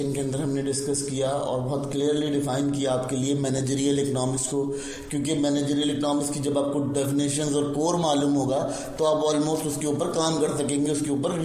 इनके अंदर हमने डिस्कस किया और बहुत क्लियरली डिफाइन किया आपके लिए मैनेजरियल इकोनॉमिक्स को, क्योंकि मैनेजरियल इकोनॉमिक्स की जब आपको डेफिनेशंस और कोर मालूम होगा तो आप ऑलमोस्ट उसके ऊपर काम कर सकेंगे, उसके ऊपर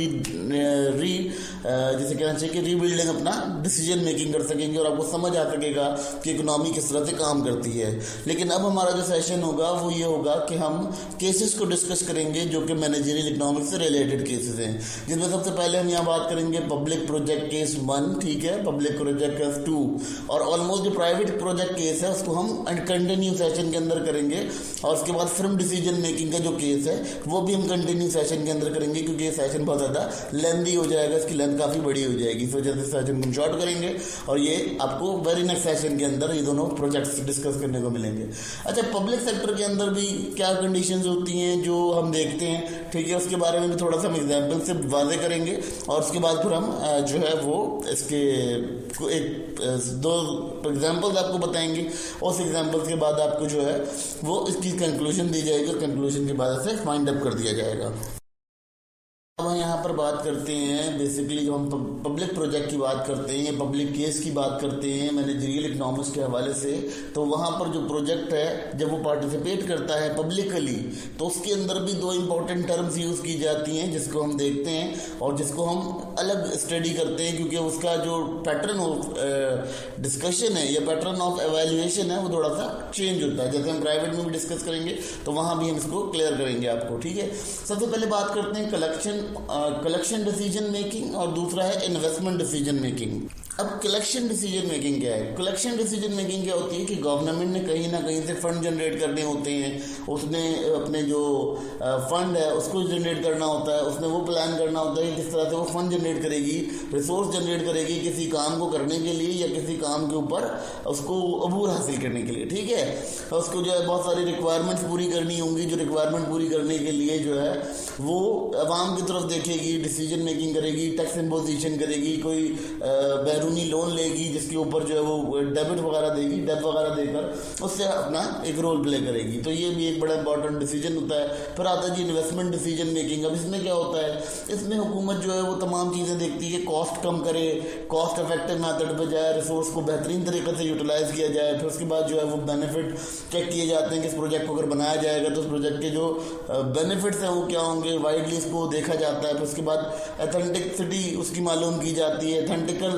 जैसे कहना चाहिए कि रीबिल्डिंग अपना डिसीजन मेकिंग कर सकेंगे और आपको समझ आ सकेगा कि इकोनॉमी किस तरह से काम करती है। लेकिन अब हमारा जो सेशन होगा वो ये होगा कि हम केसेस को डिस्कस करेंगे जो कि मैनेजरियल इकोनॉमिक्स से रिलेटेड केसेस हैं, जिसमें सबसे पहले हम यहाँ बात करेंगे पब्लिक प्रोजेक्ट केस 1, ठीक है, पब्लिक प्रोजेक्ट केस 2, और ऑलमोस्ट जो प्राइवेट प्रोजेक्ट केस है उसको हम कंटिन्यू सेशन के अंदर करेंगे। और उसके बाद फिर्म डिसीजन मेकिंग का जो केस है वो भी हम कंटिन्यू सेशन के अंदर करेंगे, क्योंकि ये सेशन बहुत ज़्यादा लेंदी हो जाएगा, इसकी लेंथ काफ़ी बड़ी हो जाएगी, इस वजह से सेशन को शॉर्ट करेंगे और ये आपको वेरी नेक्स्ट सेशन के अंदर ये दोनों प्रोजेक्ट्स डिस्कस करने को मिलेंगे। अच्छा, पब्लिक सेक्टर के अंदर भी क्या कंडीशंस होती हैं जो हम देखते हैं, ठीक है, उसके बारे में भी थोड़ा सा हम एग्जाम्पल से वादे करेंगे और उसके बाद फिर हम जो है वो इसके एक 2 एग्जाम्पल्स आपको बताएंगे। उस एग्जाम्पल्स के बाद आपको जो है वो इसकी कंक्लूजन दी जाएगी और कंक्लूजन के बाद से फाइंड अप कर दिया जाएगा। अब हम यहाँ पर बात करते हैं बेसिकली जब हम पब्लिक प्रोजेक्ट की बात करते हैं या पब्लिक केस की बात करते हैं मैनेजरियल इकोनॉमिक्स के हवाले से, तो वहाँ पर जो प्रोजेक्ट है जब वो पार्टिसिपेट करता है पब्लिकली तो उसके अंदर भी 2 इंपॉर्टेंट टर्म्स यूज़ की जाती हैं जिसको हम देखते हैं और जिसको हम अलग स्टडी करते हैं, क्योंकि उसका जो पैटर्न ऑफ डिस्कशन है या पैटर्न ऑफ एवेल्युएशन है वो थोड़ा सा चेंज होता है। जैसे हम प्राइवेट में भी डिस्कस करेंगे तो वहाँ भी हम इसको क्लियर करेंगे आपको, ठीक है। सबसे पहले बात करते हैं कलेक्शन डिसीजन मेकिंग और दूसरा है इन्वेस्टमेंट डिसीजन मेकिंग। अब कलेक्शन डिसीजन मेकिंग क्या है? कलेक्शन डिसीजन मेकिंग क्या होती है कि गवर्नमेंट ने कहीं ना कहीं से फंड जनरेट करने होते हैं, उसने अपने जो फंड है उसको जनरेट करना होता है, उसने वो प्लान करना होता है कि किस तरह से वो फंड जनरेट करेगी, रिसोर्स जनरेट करेगी किसी काम को करने के लिए या किसी काम के ऊपर उसको अबूर हासिल करने के लिए, ठीक है। उसको जो है बहुत सारी रिक्वायरमेंट्स पूरी करनी होंगी, जो रिक्वायरमेंट पूरी करने के लिए जो है वो आवाम की तरफ देखेगी, डिसीजन मेकिंग करेगी, टैक्स इम्पोजिशन करेगी, कोई बैरूनी लोन लेगी जिसके ऊपर जो है वो डेबिट वगैरह देगी, डेब वगैरह देकर उससे अपना एक रोल प्ले करेगी। तो ये भी एक बड़ा इंपॉर्टेंट डिसीजन होता है। फिर आता है जी इन्वेस्टमेंट डिसीजन मेकिंग। अब इसमें क्या होता है, इसमें हुकूमत जो है वो तमाम चीज़ें देखती है, कॉस्ट कम करे, कॉस्ट इफेक्टिव मेथड पर जाए, रिसोर्स को बेहतरीन तरीके से यूटिलाइज किया जाए। फिर उसके बाद जो है वो बेनिफिट चेक किए जाते हैं कि इस प्रोजेक्ट को अगर बनाया जाएगा तो उस प्रोजेक्ट के जो बेनिफिट्स हैं वो क्या होंगे, वाइडली इसको देखा जाता है। फिर उसके बाद एथेंटिसिटी उसकी मालूम की जाती है, एथेंटिकल